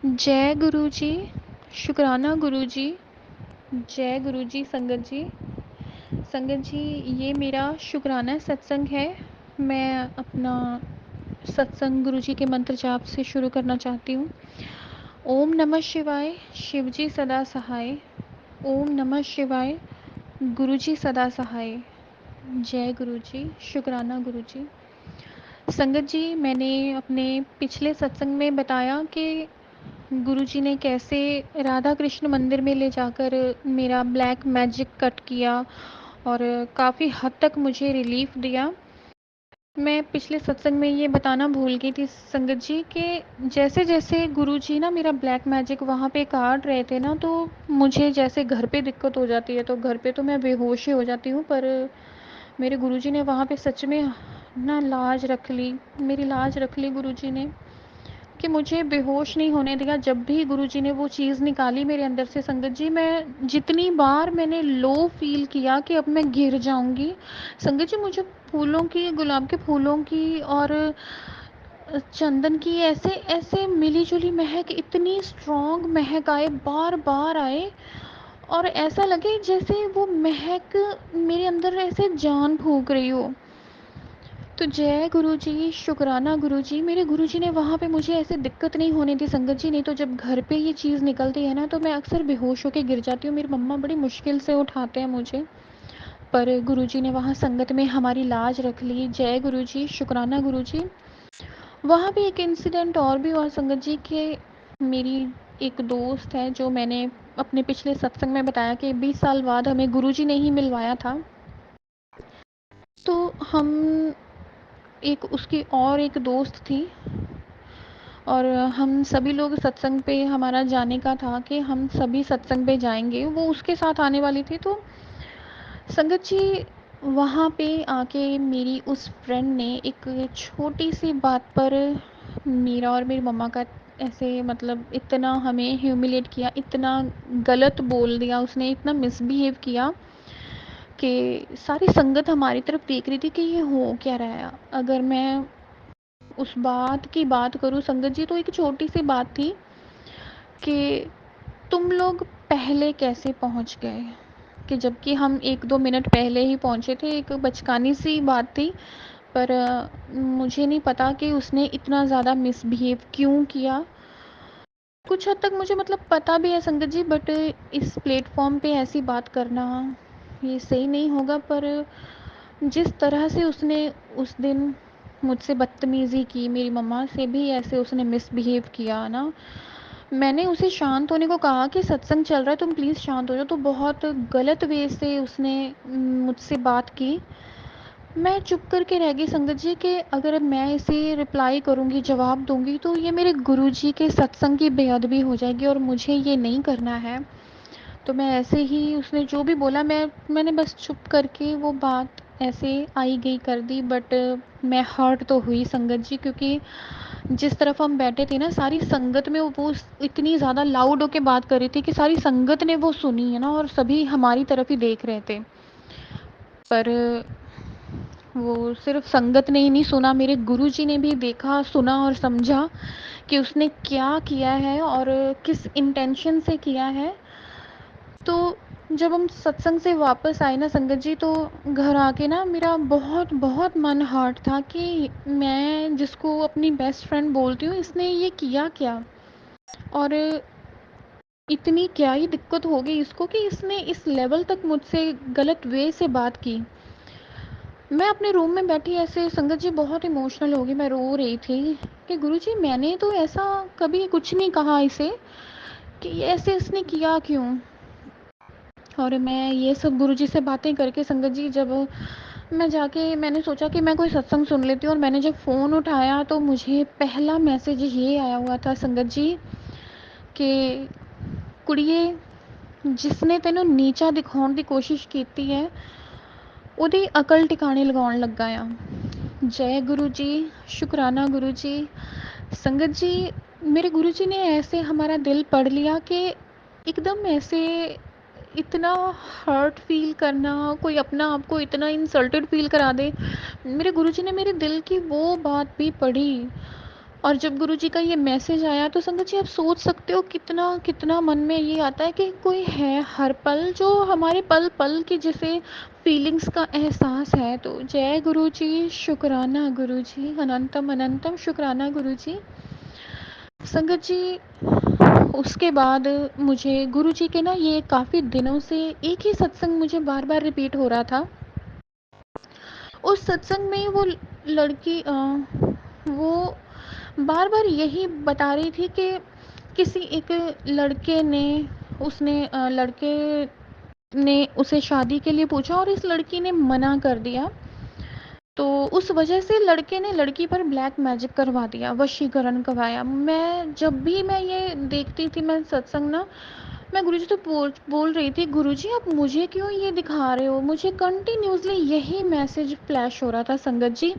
जय गुरु जी। शुक्राना गुरु जी। जय गुरु जी। संगत जी, संगत जी, ये मेरा शुक्राना सत्संग है। मैं अपना सत्संग गुरु जी के मंत्र जाप से शुरू करना चाहती हूँ। ओम नमः शिवाय, शिव जी सदा सहाय। ओम नमः शिवाय, गुरु जी सदा सहाय। जय गुरु जी। शुक्राना गुरु जी। संगत जी, मैंने अपने पिछले सत्संग में बताया कि गुरुजी ने कैसे राधा कृष्ण मंदिर में ले जाकर मेरा ब्लैक मैजिक कट किया और काफ़ी हद तक मुझे रिलीफ दिया। मैं पिछले सत्संग में ये बताना भूल गई थी संगत जी कि जैसे जैसे गुरुजी ना मेरा ब्लैक मैजिक वहाँ पे काट रहे थे ना, तो मुझे जैसे घर पे दिक्कत हो जाती है, तो घर पे तो मैं बेहोश ही हो जाती हूँ, पर मेरे गुरुजी ने वहाँ पे सच में ना लाज रख ली, मेरी लाज रख ली गुरुजी ने, कि मुझे बेहोश नहीं होने दिया। जब भी गुरुजी ने वो चीज़ निकाली मेरे अंदर से संगत जी, मैं जितनी बार मैंने लो फील किया कि अब मैं गिर जाऊंगी, संगत जी मुझे फूलों की, गुलाब के फूलों की और चंदन की ऐसे ऐसे मिली जुली महक, इतनी स्ट्रॉन्ग महक आए, बार बार आए, और ऐसा लगे जैसे वो महक मेरे अंदर ऐसे जान फूंक रही हो। तो जय गुरुजी, शुक्राना गुरुजी। मेरे गुरुजी ने वहाँ पे मुझे ऐसे दिक्कत नहीं होने दी संगत जी। नहीं तो जब घर पे ये चीज़ निकलती है ना, तो मैं अक्सर बेहोश होके गिर जाती हूँ। मेरी मम्मा बड़ी मुश्किल से उठाते हैं मुझे, पर गुरुजी ने वहाँ संगत में हमारी लाज रख ली। जय गुरुजी, शुक्राना गुरुजी। वहाँ भी एक इंसिडेंट और भी हुआ संगत जी के, मेरी एक दोस्त है जो मैंने अपने पिछले सत्संग में बताया कि 20 साल बाद हमें गुरुजी ने ही मिलवाया था। तो हम एक उसकी और एक दोस्त थी, और हम सभी लोग सत्संग पे, हमारा जाने का था कि हम सभी सत्संग पे जाएंगे, वो उसके साथ आने वाली थी। तो संगत जी, वहाँ पे आके मेरी उस फ्रेंड ने एक छोटी सी बात पर मेरा और मेरी मम्मा का ऐसे मतलब इतना हमें ह्यूमिलेट किया, इतना गलत बोल दिया उसने, इतना मिसबिहेव किया कि सारी संगत हमारी तरफ देख रही थी कि ये हो क्या रहा है। अगर मैं उस बात की बात करूँ संगत जी, तो एक छोटी सी बात थी कि तुम लोग पहले कैसे पहुंच गए, कि जबकि हम 1-2 मिनट पहले ही पहुंचे थे। एक बचकानी सी बात थी, पर मुझे नहीं पता कि उसने इतना ज़्यादा मिसबिहेव क्यों किया। कुछ हद तक मुझे मतलब पता भी है संगत जी, बट इस प्लेटफॉर्म पे ऐसी बात करना ये सही नहीं होगा। पर जिस तरह से उसने उस दिन मुझसे बदतमीज़ी की, मेरी मम्मा से भी ऐसे उसने मिसबिहेव किया ना, मैंने उसे शांत होने को कहा कि सत्संग चल रहा है, तुम प्लीज़ शांत हो जाओ। तो बहुत गलत वे से उसने मुझसे बात की। मैं चुप करके रह गई संगत जी कि अगर मैं इसे रिप्लाई करूँगी, जवाब दूँगी, तो ये मेरे गुरुजी के सत्संग की बेअदबी हो जाएगी और मुझे ये नहीं करना है। तो मैं ऐसे ही, उसने जो भी बोला, मैंने बस चुप करके वो बात ऐसे आई गई कर दी। बट मैं हर्ट तो हुई संगत जी, क्योंकि जिस तरफ हम बैठे थे ना, सारी संगत में वो इतनी ज़्यादा लाउड होके बात कर रही थी कि सारी संगत ने वो सुनी है ना, और सभी हमारी तरफ ही देख रहे थे। पर वो सिर्फ संगत ने ही नहीं सुना, मेरे गुरुजी ने भी देखा, सुना और समझा कि उसने क्या किया है और किस इंटेंशन से किया है। तो जब हम सत्संग से वापस आए ना संगत जी, तो घर आके ना मेरा बहुत बहुत मन हर्ट था कि मैं जिसको अपनी बेस्ट फ्रेंड बोलती हूँ, इसने ये किया क्या, और इतनी क्या ही दिक्कत हो गई इसको कि इसने इस लेवल तक मुझसे गलत वे से बात की। मैं अपने रूम में बैठी ऐसे संगत जी बहुत इमोशनल हो गई, मैं रो रही थी कि गुरुजी मैंने तो ऐसा कभी कुछ नहीं कहा इसे, कि ऐसे इसने किया क्यों। और मैं ये सब गुरुजी से बातें करके संगत जी, जब मैं जाके मैंने सोचा कि मैं कोई सत्संग सुन लेती हूँ, और मैंने जब फ़ोन उठाया तो मुझे पहला मैसेज ये आया हुआ था संगत जी कि कुड़िए, जिसने तेनों नीचा दिखाने की कोशिश की है, ਉਹਦੀ अकल टिकाने लगाने लग गया। जय गुरु जी, शुक्राना गुरु जी। संगत जी, मेरे गुरु जी ने ऐसे हमारा दिल पढ़ लिया कि एकदम ऐसे इतना हर्ट फील करना, कोई अपना आपको इतना इंसल्टेड फील करा दे। मेरे गुरु जी ने मेरे दिल की वो बात भी पढ़ी, और जब गुरुजी का ये मैसेज आया तो संगत जी आप सोच सकते हो कितना कितना मन में ये आता है कि कोई है हर पल जो हमारे पल पल की जिसे फीलिंग्स का एहसास है। तो जय गुरुजी, शुक्राना गुरुजी, अनंतम अनंतम शुक्राना गुरुजी। संगत जी उसके बाद मुझे गुरुजी के ना ये काफ़ी दिनों से एक ही सत्संग मुझे बार बार रिपीट हो रहा था। उस सत्संग में वो लड़की वो बार बार यही बता रही थी कि किसी एक लड़के ने उसने लड़के ने उसे शादी के लिए पूछा और इस लड़की ने मना कर दिया। तो उस वजह से लड़के ने लड़की पर ब्लैक मैजिक करवा दिया, वशीकरण करवाया। मैं जब भी मैं ये देखती थी मैं सत्संग ना, मैं गुरुजी से बोल रही थी, गुरुजी आप मुझे क्यों ये दिखा रहे हो? मुझे कंटिन्यूसली यही मैसेज फ्लैश हो रहा था संगत जी।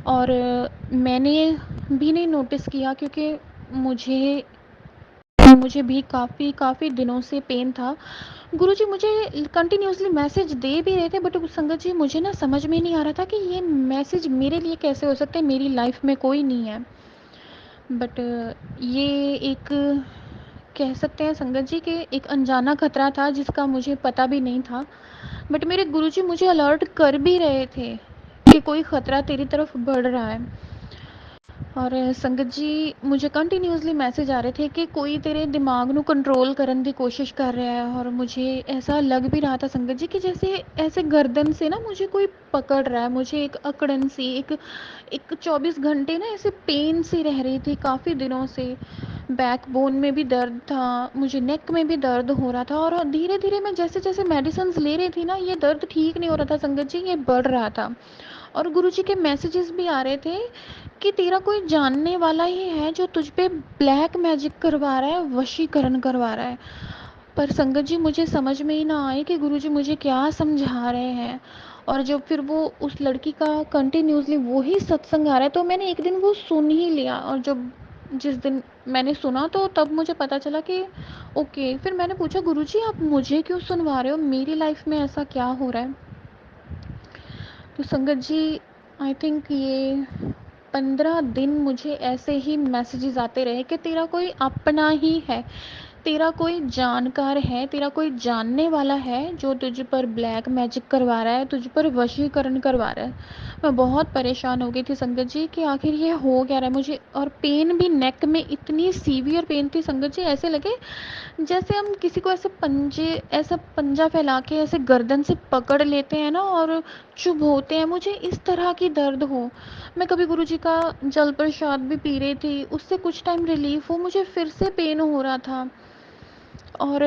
और मैंने भी नहीं नोटिस किया क्योंकि मुझे मुझे भी काफ़ी काफ़ी दिनों से पेन था। गुरुजी मुझे कंटिन्यूसली मैसेज दे भी रहे थे बट संगत जी मुझे ना समझ में नहीं आ रहा था कि ये मैसेज मेरे लिए कैसे हो सकते हैं, मेरी लाइफ में कोई नहीं है। बट ये एक कह सकते हैं संगत जी कि एक अनजाना खतरा था जिसका मुझे पता भी नहीं था। बट मेरे गुरुजी मुझे अलर्ट कर भी रहे थे कि कोई खतरा तेरी तरफ बढ़ रहा है। और संगत जी मुझे कंटिन्यूसली मैसेज आ रहे थे कि कोई तेरे दिमाग ਨੂੰ कंट्रोल करने की कोशिश कर रहा है। और मुझे ऐसा लग भी रहा था संगत जी कि जैसे ऐसे गर्दन से ना मुझे कोई पकड़ रहा है, मुझे एक अकड़न सी एक एक 24 घंटे ना ऐसे पेन सी रह रही थी काफ़ी दिनों से। बैक बोन में भी दर्द था, मुझे नेक में भी दर्द हो रहा था। और धीरे धीरे मैं जैसे जैसे मेडिसिन ले रही थी ना ये दर्द ठीक नहीं हो रहा था संगत जी, ये बढ़ रहा था। और गुरुजी के मैसेजेस भी आ रहे थे कि तेरा कोई जानने वाला ही है जो तुझ पे ब्लैक मैजिक करवा रहा है, वशीकरण करवा रहा है। पर संगत जी मुझे समझ में ही ना आए कि गुरुजी मुझे क्या समझा रहे हैं। और जब फिर वो उस लड़की का कंटिन्यूसली वही सत्संग आ रहा है तो मैंने एक दिन वो सुन ही लिया। और जब जिस दिन मैंने सुना तो तब मुझे पता चला कि ओके। फिर मैंने पूछा गुरुजी आप मुझे क्यों सुनवा रहे हो, मेरी लाइफ में ऐसा क्या हो रहा है? तो संगत जी आई थिंक ये 15 दिन मुझे ऐसे ही मैसेजेस आते रहे कि तेरा कोई अपना ही है, तेरा कोई जानकार है, तेरा कोई जानने वाला है जो तुझ पर ब्लैक मैजिक करवा रहा है, तुझ पर वशीकरण करवा रहा है। मैं बहुत परेशान हो गई थी संगत जी कि आखिर ये हो क्या रहा है मुझे। और पेन भी नेक में इतनी सीवियर पेन थी संगत जी, ऐसे लगे जैसे हम किसी को ऐसे पंजे ऐसा पंजा फैला के ऐसे गर्दन से पकड़ लेते हैं ना और चुभोते हैं, मुझे इस तरह की दर्द हो। मैं कभी गुरुजी का जल प्रसाद भी पी रही थी, उससे कुछ टाइम रिलीफ हो, मुझे फिर से पेन हो रहा था। और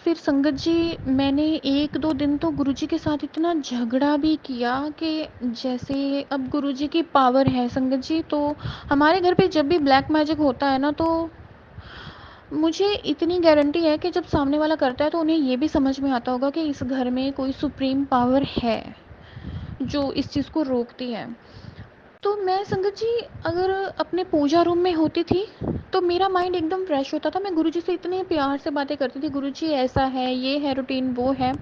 फिर संगत जी मैंने 1-2 दिन तो गुरुजी के साथ इतना झगड़ा भी किया कि जैसे अब गुरुजी की पावर है संगत जी, तो हमारे घर पे जब भी ब्लैक मैजिक होता है ना तो मुझे इतनी गारंटी है कि जब सामने वाला करता है तो उन्हें ये भी समझ में आता होगा कि इस घर में कोई सुप्रीम पावर है जो इस चीज़ को रोकती है। तो मैं संगत जी अगर अपने पूजा रूम में होती थी तो मेरा माइंड एकदम फ्रेश होता था। मैं गुरुजी से इतने प्यार से बातें करती थी, गुरुजी ऐसा है, ये है रूटीन, वो है।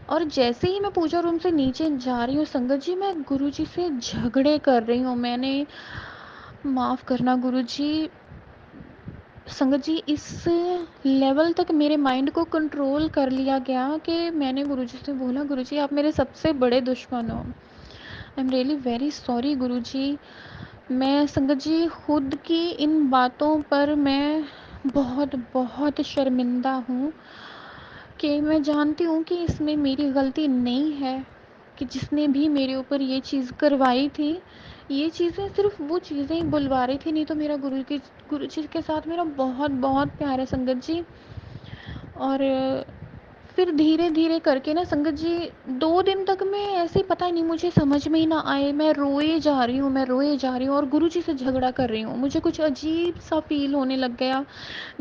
और जैसे ही मैं पूजा रूम से नीचे जा रही हूँ संगत जी मैं गुरुजी से झगड़े कर रही हूँ। मैंने माफ़ करना गुरुजी, संगत जी इस लेवल तक मेरे माइंड को कंट्रोल कर लिया गया कि मैंने गुरुजी से बोला गुरुजी आप मेरे सबसे बड़े दुश्मन हो। I am really very sorry guruji. मैं संगत जी खुद की इन बातों पर मैं बहुत बहुत शर्मिंदा हूँ कि मैं जानती हूँ कि इसमें मेरी गलती नहीं है कि जिसने भी मेरे ऊपर ये चीज़ करवाई थी ये चीज़ें सिर्फ वो चीज़ें ही बुलवा रही थी, नहीं तो मेरा गुरु जी के साथ मेरा बहुत बहुत प्यार है संगत जी। और फिर धीरे धीरे करके ना संगत जी 2 दिन तक मैं ऐसे ही पता नहीं मुझे समझ में ही ना आए, मैं रोए जा रही हूँ, मैं रोए जा रही हूँ और गुरु जी से झगड़ा कर रही हूँ। मुझे कुछ अजीब सा फील होने लग गया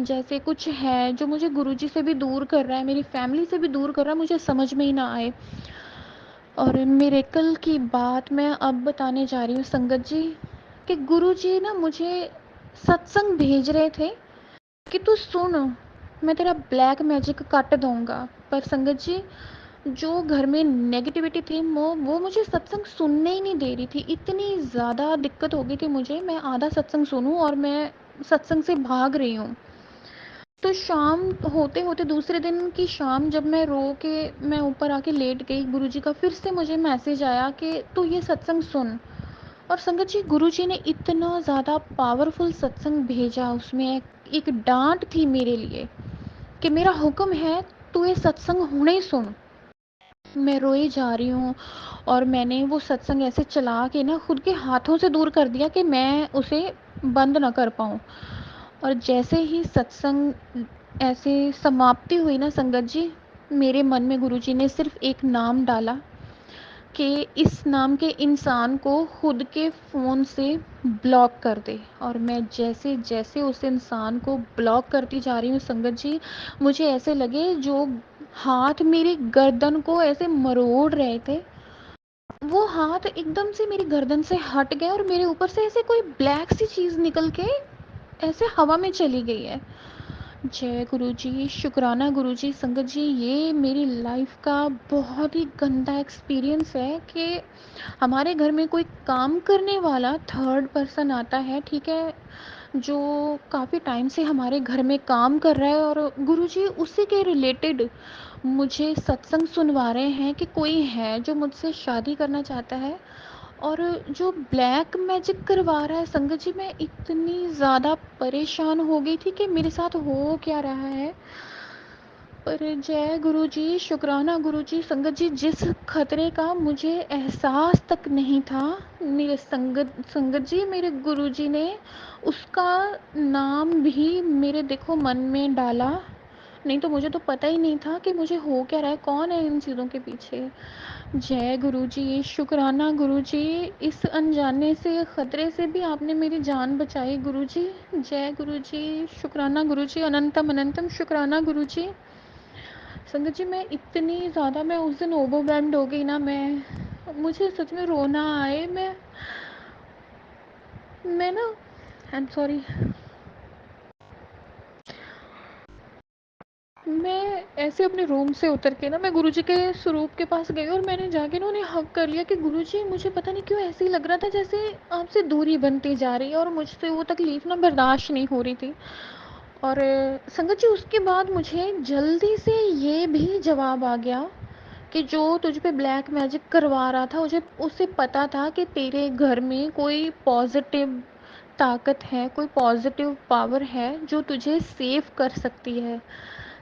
जैसे कुछ है जो मुझे गुरु जी से भी दूर कर रहा है, मेरी फैमिली से भी दूर कर रहा है, मुझे समझ में ही ना आए। और मिरेकल की बात मैं अब बताने जा रही हूँ संगत जी कि गुरु जी ना मुझे सत्संग भेज रहे थे कि तू सुन मैं तेरा ब्लैक मैजिक काट दूंगा। पर संगत जी जो घर में नेगेटिविटी थी वो मुझे सत्संग सुनने ही नहीं दे रही थी। इतनी ज़्यादा दिक्कत हो गई थी मुझे, मैं आधा सत्संग सुनूँ और मैं सत्संग से भाग रही हूँ। तो शाम होते-होते दूसरे दिन की शाम जब मैं रो के मैं ऊपर आके लेट गई, गुरुजी का फिर से मुझे मैसेज आया कि तू ये सत्संग सुन। और संगत जी, गुरुजी ने इतना ज़्यादा पावरफुल सत्संग भेजा, उसमें एक डाँट थी मेरे लिए कि मेरा हुक्म है तू ये सत्संग हुणे ही सुन। मैं रोए जा रही हूँ और मैंने वो सत्संग ऐसे चला के ना खुद के हाथों से दूर कर दिया कि मैं उसे बंद ना कर पाऊँ। और जैसे ही सत्संग ऐसे समाप्ति हुई ना संगत जी, मेरे मन में गुरुजी ने सिर्फ एक नाम डाला कि इस नाम के इंसान को खुद के फ़ोन से ब्लॉक कर दे। और मैं जैसे जैसे उस इंसान को ब्लॉक करती जा रही हूँ संगत जी, मुझे ऐसे लगे जो हाथ मेरी गर्दन को ऐसे मरोड़ रहे थे, वो हाथ एकदम से मेरी गर्दन से हट गए और मेरे ऊपर से ऐसे कोई ब्लैक सी चीज़ निकल के ऐसे हवा में चली गई है। जय गुरुजी, शुक्राना गुरुजी। संगत जी, ये मेरी लाइफ का बहुत ही गंदा एक्सपीरियंस है कि हमारे घर में कोई काम करने वाला थर्ड पर्सन आता है, ठीक है, जो काफ़ी टाइम से हमारे घर में काम कर रहा है और गुरुजी उसी के रिलेटेड मुझे सत्संग सुनवा रहे हैं कि कोई है जो मुझसे शादी करना चाहता है और जो ब्लैक मैजिक करवा रहा है। संगत जी, मैं इतनी ज़्यादा परेशान हो गई थी कि मेरे साथ हो क्या रहा है। पर जय गुरुजी, शुक्राना गुरुजी। संगत जी, जिस खतरे का मुझे एहसास तक नहीं था, मेरे संगत संगत जी, मेरे गुरुजी ने उसका नाम भी मेरे देखो मन में डाला। नहीं तो मुझे तो पता ही नहीं था कि मुझे हो क्या रहा है, कौन है इन चीज़ों के पीछे। जय गुरुजी, शुक्राना गुरुजी। इस अनजाने से ख़तरे से भी आपने मेरी जान बचाई गुरुजी। जय गुरुजी, शुक्राना गुरुजी, अनंतम अनंतम शुक्राना गुरुजी। संगत जी, मैं इतनी ज़्यादा मैं उस दिन ओवरवेल्म्ड हो गई ना, मैं मुझे सच में रोना आए। मैं ना आई एम सॉरी, मैं ऐसे अपने रूम से उतर के ना मैं गुरुजी के स्वरूप के पास गई और मैंने जाके ना उन्हें हग कर लिया कि गुरुजी, मुझे पता नहीं क्यों ऐसे ही लग रहा था जैसे आपसे दूरी बनती जा रही है और मुझसे वो तकलीफ़ ना बर्दाश्त नहीं हो रही थी। और संगत जी, उसके बाद मुझे जल्दी से ये भी जवाब आ गया कि जो तुझ पे ब्लैक मैजिक करवा रहा था, मुझे उसे पता था कि तेरे घर में कोई पॉजिटिव ताकत है, कोई पॉजिटिव पावर है जो तुझे सेव कर सकती है।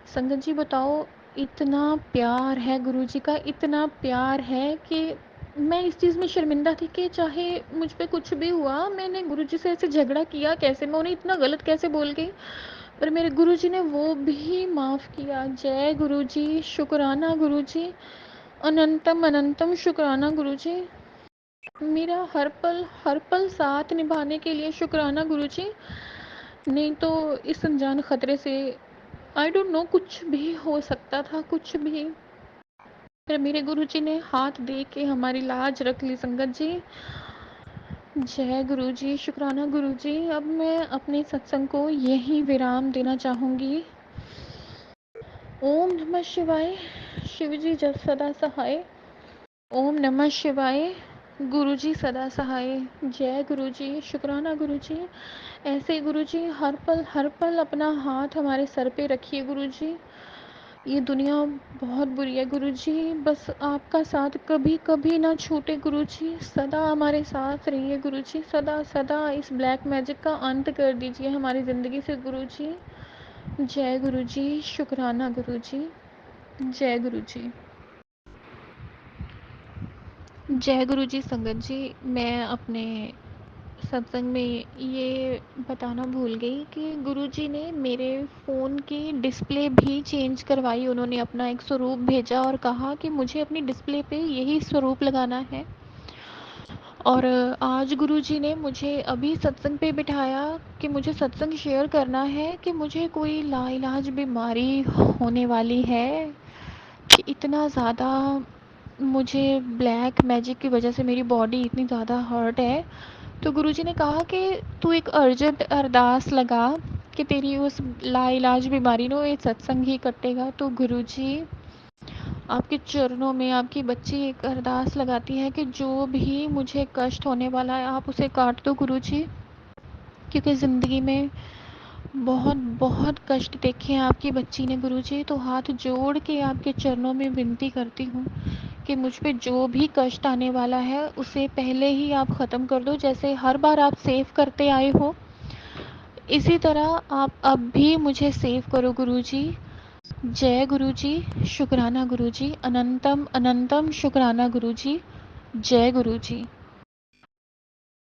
संगत जी, बताओ, इतना प्यार है गुरुजी का, इतना प्यार है कि मैं इस चीज़ में शर्मिंदा थी कि चाहे मुझ पे कुछ भी हुआ, मैंने गुरुजी से ऐसे झगड़ा किया कैसे, मैं उन्हें इतना गलत कैसे बोल गई, पर मेरे गुरुजी ने वो भी माफ़ किया। जय गुरुजी, शुक्राना गुरुजी, अनंतम अनंतम शुक्राना गुरुजी। मेरा हर पल साथ निभाने के लिए शुक्राना गुरुजी। नहीं तो इस अनजान खतरे से आई डोंट नो, कुछ भी हो सकता था, कुछ भी। फिर मेरे गुरुजी ने हाथ दे के हमारी लाज रख ली संगत जी। जय गुरुजी, शुक्राना गुरुजी। अब मैं अपने सत्संग को यहीं विराम देना चाहूँगी। ओम नमः शिवाय। शिवजी जब सदा सहाय। ओम नमः शिवाय। गुरुजी सदा सहाय। जय गुरुजी, शुक्राना गुरुजी। ऐसे गुरुजी हर पल अपना हाथ हमारे सर पे रखिए गुरुजी। ये दुनिया बहुत बुरी है गुरुजी, बस आपका साथ कभी कभी ना छूटे गुरुजी, सदा हमारे साथ रहिए गुरुजी, सदा सदा इस ब्लैक मैजिक का अंत कर दीजिए हमारी ज़िंदगी से गुरुजी। जय गुरुजी, शुक्राना गुरुजी। जय गुरुजी। जय गुरुजी। संगत जी, मैं अपने सत्संग में ये बताना भूल गई कि गुरुजी ने मेरे फ़ोन की डिस्प्ले भी चेंज करवाई। उन्होंने अपना एक स्वरूप भेजा और कहा कि मुझे अपनी डिस्प्ले पे यही स्वरूप लगाना है। और आज गुरुजी ने मुझे अभी सत्संग पे बिठाया कि मुझे सत्संग शेयर करना है कि मुझे कोई लाइलाज बीमारी होने वाली है, कि इतना ज़्यादा मुझे ब्लैक मैजिक की वजह से मेरी बॉडी इतनी ज़्यादा हर्ट है। तो गुरुजी ने कहा कि तू एक अर्जेंट अरदास लगा कि तेरी उस लाइलाज बीमारी नो ये सत्संग ही कटेगा। तो गुरुजी, आपके चरणों में आपकी बच्ची एक अरदास लगाती है कि जो भी मुझे कष्ट होने वाला है आप उसे काट दो गुरुजी, क्योंकि ज़िंदगी में बहुत बहुत कष्ट देखे हैं आपकी बच्ची ने गुरुजी। तो हाथ जोड़ के आपके चरणों में विनती करती हूँ कि मुझ पे जो भी कष्ट आने वाला है उसे पहले ही आप ख़त्म कर दो। जैसे हर बार आप सेव करते आए हो, इसी तरह आप अब भी मुझे सेव करो गुरुजी। जय गुरुजी, शुक्राना गुरुजी, अनंतम अनंतम शुक्राना गुरुजी। जय गुरुजी।